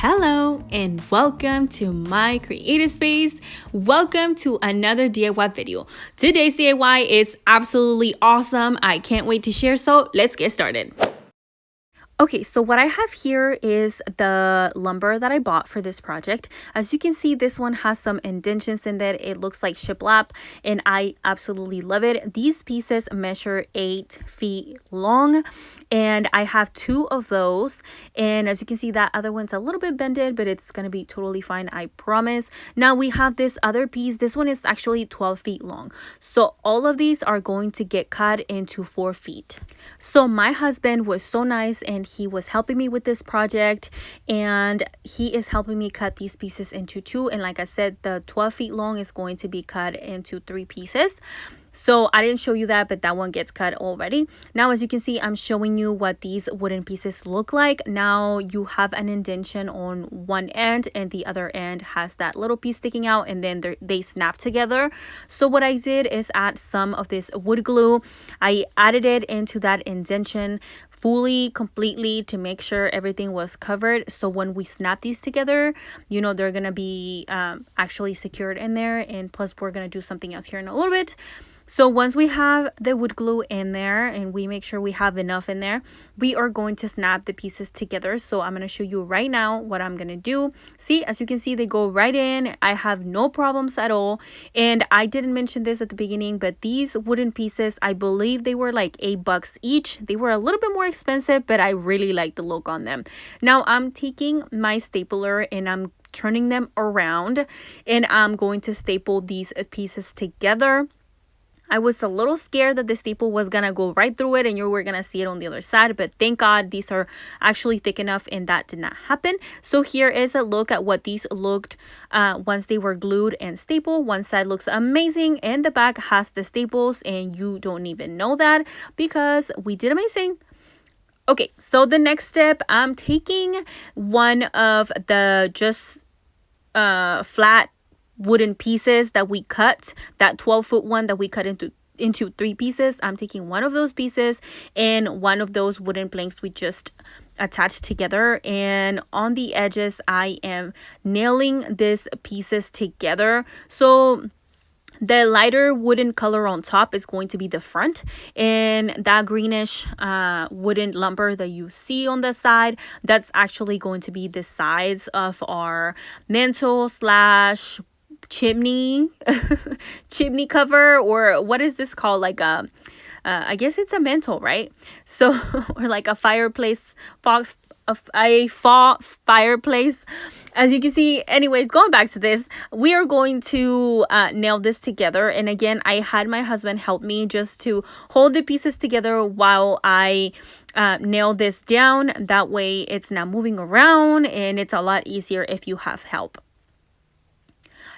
Hello and welcome to my creative space. Welcome to another DIY video. Today's DIY is absolutely awesome. I can't wait to share, so let's get started. Okay, so what I have here is the lumber that I bought for this project. As you can see, this one has some indentions in it. It looks like shiplap and I absolutely love it. These pieces measure 8 feet long and I have 2 of those. And as you can see, that other one's a little bit bended, but it's gonna be totally fine, I promise. Now we have this other piece. This one is actually 12 feet long. So all of these are going to get cut into 4 feet. So my husband was so nice and he was helping me with this project, and he is helping me cut these pieces into 2. And like I said, the 12 feet long is going to be cut into 3 pieces. So I didn't show you that, but that one gets cut already. Now, as you can see, I'm showing you what these wooden pieces look like. Now you have an indentation on one end and the other end has that little piece sticking out, and then they snap together. So what I did is add some of this wood glue. I added it into that indentation completely to make sure everything was covered. So when we snap these together, you know, they're gonna be actually secured in there. And plus we're gonna do something else here in a little bit. So once we have the wood glue in there and we make sure we have enough in there, we are going to snap the pieces together. So I'm going to show you right now what I'm going to do. See, as you can see, they go right in. I have no problems at all. And I didn't mention this at the beginning, but these wooden pieces, I believe they were like $8 each. They were a little bit more expensive, but I really like the look on them. Now I'm taking my stapler and I'm turning them around and I'm going to staple these pieces together. I was a little scared that the staple was gonna go right through it and you were gonna see it on the other side, but thank God these are actually thick enough and that did not happen. So here is a look at what these looked once they were glued and stapled. One side looks amazing and the back has the staples and you don't even know that because we did amazing. Okay, so the next step, I'm taking one of the just flat wooden pieces that we cut, that 12-foot one that we cut into 3 pieces. I'm taking one of those pieces and one of those wooden planks we just attached together, and on the edges I am nailing these pieces together. So the lighter wooden color on top is going to be the front, and that greenish wooden lumber that you see on the side, that's actually going to be the sides of our mantle slash chimney cover, or what is this called, like a I guess it's a mantle, right? So or like a fireplace, faux fireplace. As you can see, anyways, going back to this, we are going to nail this together. And again, I had my husband help me just to hold the pieces together while I nail this down. That way it's not moving around and it's a lot easier if you have help.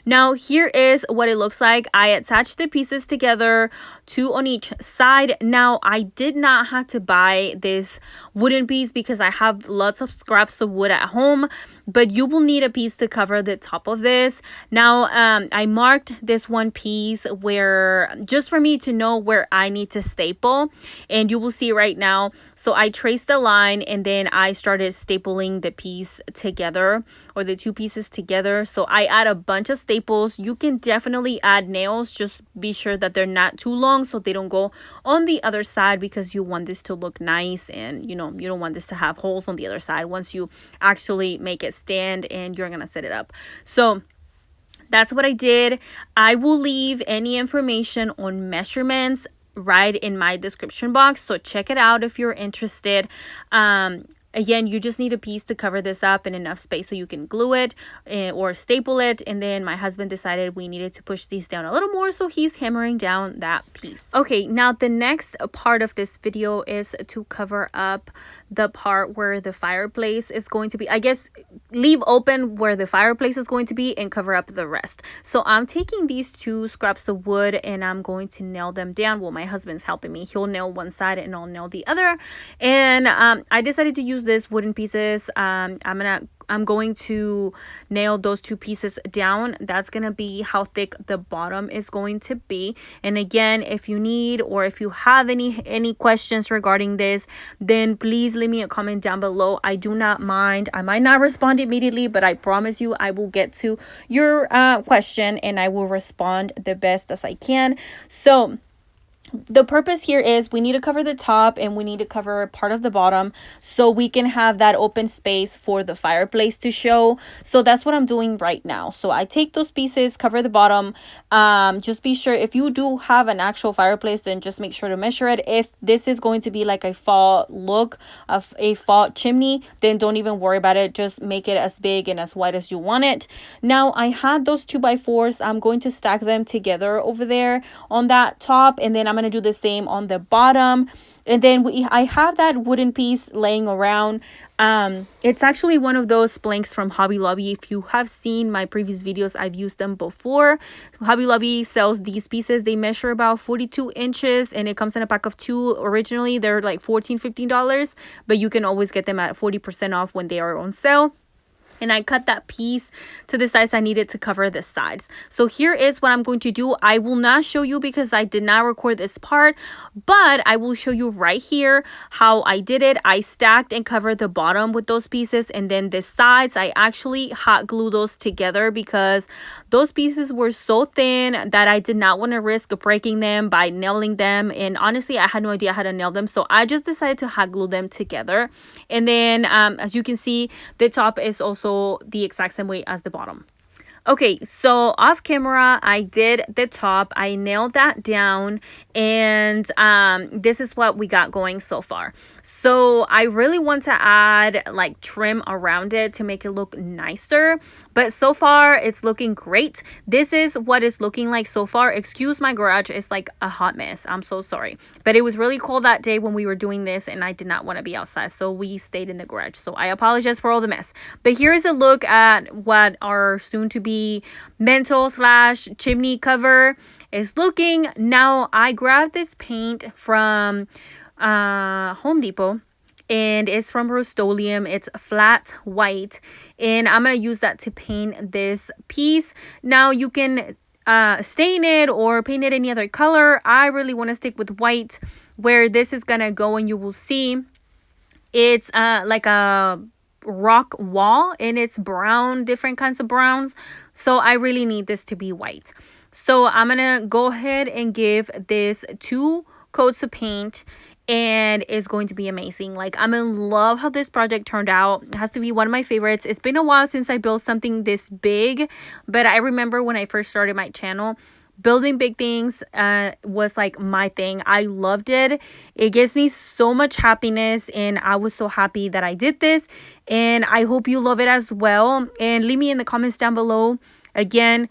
Now here is what it looks like. I attached the pieces together, 2 on each side. Now I did not have to buy this wooden piece because I have lots of scraps of wood at home, but you will need a piece to cover the top of this. Now I marked this one piece where, just for me to know where I need to staple, and you will see right now. So I traced the line and then I started stapling the piece together, or the 2 pieces together. So I add a bunch of staples. You can definitely add nails, just be sure that they're not too long so they don't go on the other side, because you want this to look nice and you know, you don't want this to have holes on the other side once you actually make it stand and you're gonna set it up. So that's what I did. I will leave any information on measurements right in my description box, so check it out if you're interested. Again, you just need a piece to cover this up and enough space so you can glue it or staple it. And then my husband decided we needed to push these down a little more, so he's hammering down that piece. Okay, now the next part of this video is to cover up the part where the fireplace is going to be. I guess leave open where the fireplace is going to be and cover up the rest. So I'm taking these 2 scraps of wood and I'm going to nail them down. Well, my husband's helping me. He'll nail one side and I'll nail the other. And I decided to use this wooden pieces. I'm gonna I'm going to nail those two pieces down. That's going to be how thick the bottom is going to be. And again, if you need or if you have any questions regarding this, then please leave me a comment down below. I do not mind. I might not respond immediately, but I promise you I will get to your question and I will respond the best as I can. So the purpose here is we need to cover the top and we need to cover part of the bottom so we can have that open space for the fireplace to show. So that's what I'm doing right now. So I take those pieces, cover the bottom. Just be sure if you do have an actual fireplace, then just make sure to measure it. If this is going to be like a fall look of a fall chimney, then don't even worry about it. Just make it as big and as wide as you want it. Now I had those 2x4s. I'm going to stack them together over there on that top, and then I'm going to do the same on the bottom. And then I have that wooden piece laying around. It's actually one of those planks from Hobby Lobby. If you have seen my previous videos, I've used them before. Hobby Lobby sells these pieces. They measure about 42 inches and it comes in a pack of 2. Originally they're like $14-15, but you can always get them at 40% off when they are on sale. And I cut that piece to the size I needed to cover the sides. So here is what I'm going to do. I will not show you because I did not record this part, but I will show you right here how I did it. I stacked and covered the bottom with those pieces, and then the sides, I actually hot glue those together because those pieces were so thin that I did not want to risk breaking them by nailing them. And honestly, I had no idea how to nail them. So I just decided to hot glue them together. And then as you can see, the top is also the exact same way as the bottom. Okay, so off camera, I did the top. I nailed that down, and this is what we got going so far. So I really want to add like trim around it to make it look nicer, but so far it's looking great. This is what it's looking like so far. Excuse my garage, it's like a hot mess. I'm so sorry, but it was really cold that day when we were doing this, and I did not want to be outside, so we stayed in the garage. So I apologize for all the mess, but here is a look at what our soon to be mantle / chimney cover is looking. Now I grabbed this paint from Home Depot, and it's from Rust-Oleum. It's flat white, and I'm gonna use that to paint this piece. Now you can stain it or paint it any other color. I really want to stick with white where this is gonna go, and you will see it's like a rock wall, and it's brown, different kinds of browns. So I really need this to be white. So I'm gonna go ahead and give this 2 coats of paint, and it's going to be amazing. Like, I'm in love how this project turned out. It has to be one of my favorites. It's been a while since I built something this big, but I remember when I first started my channel, building big things was like my thing. I loved it. It gives me so much happiness, and I was so happy that I did this, and I hope you love it as well. And leave me in the comments down below again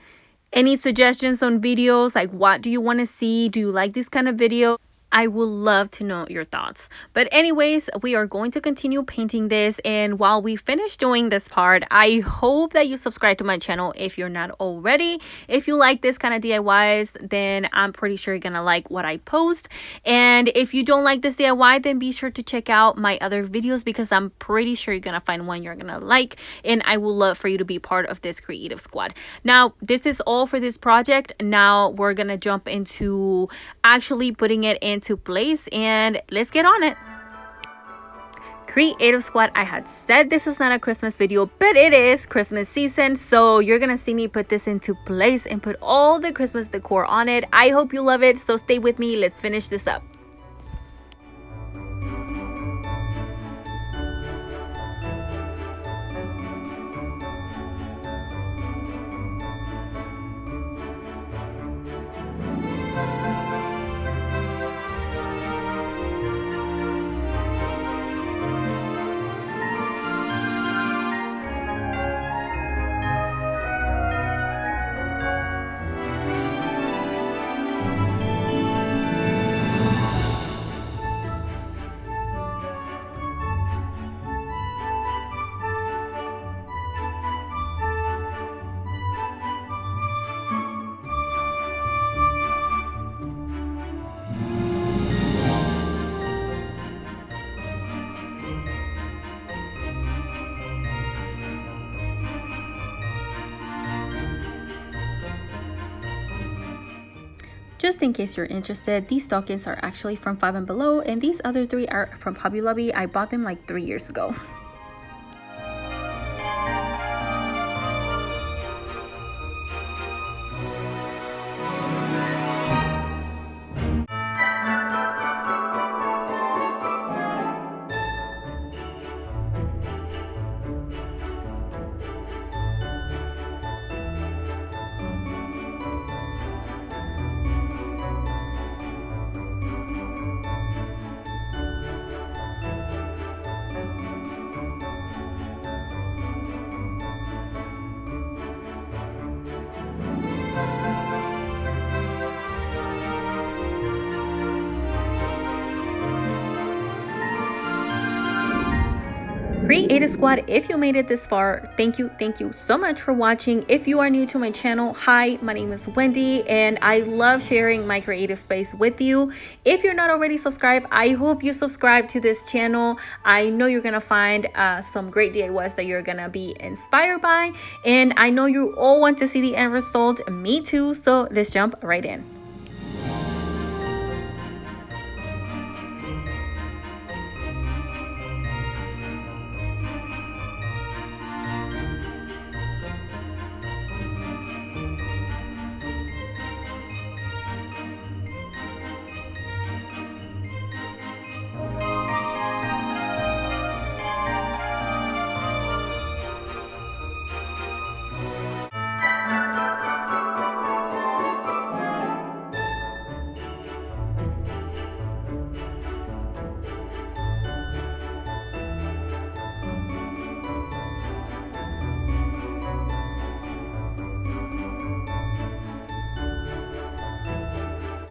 any suggestions on videos, like what do you want to see? Do you like this kind of video? I would love to know your thoughts. But anyways, we are going to continue painting this, and while we finish doing this part, I hope that you subscribe to my channel if you're not already. If you like this kind of DIYs, then I'm pretty sure you're gonna like what I post. And if you don't like this DIY, then be sure to check out my other videos because I'm pretty sure you're gonna find one you're gonna like, and I would love for you to be part of this creative squad. Now, this is all for this project. Now we're gonna jump into actually putting it into place, and let's get on it. Creative squad, I had said this is not a Christmas video, but it is Christmas season, so you're gonna see me put this into place and put all the Christmas decor on it. I hope you love it, so stay with me. Let's finish this up. Just in case you're interested, these stockings are actually from Five & Below, and these other 3 are from Hobby Lobby. I bought them like 3 years ago. Creative Squad, if you made it this far, thank you so much for watching. If you are new to my channel, hi, my name is Wendy, and I love sharing my creative space with you. If you're not already subscribed, I hope you subscribe to this channel. I know you're gonna find some great DIYs that you're gonna be inspired by, and I know you all want to see the end result. Me too, so let's jump right in.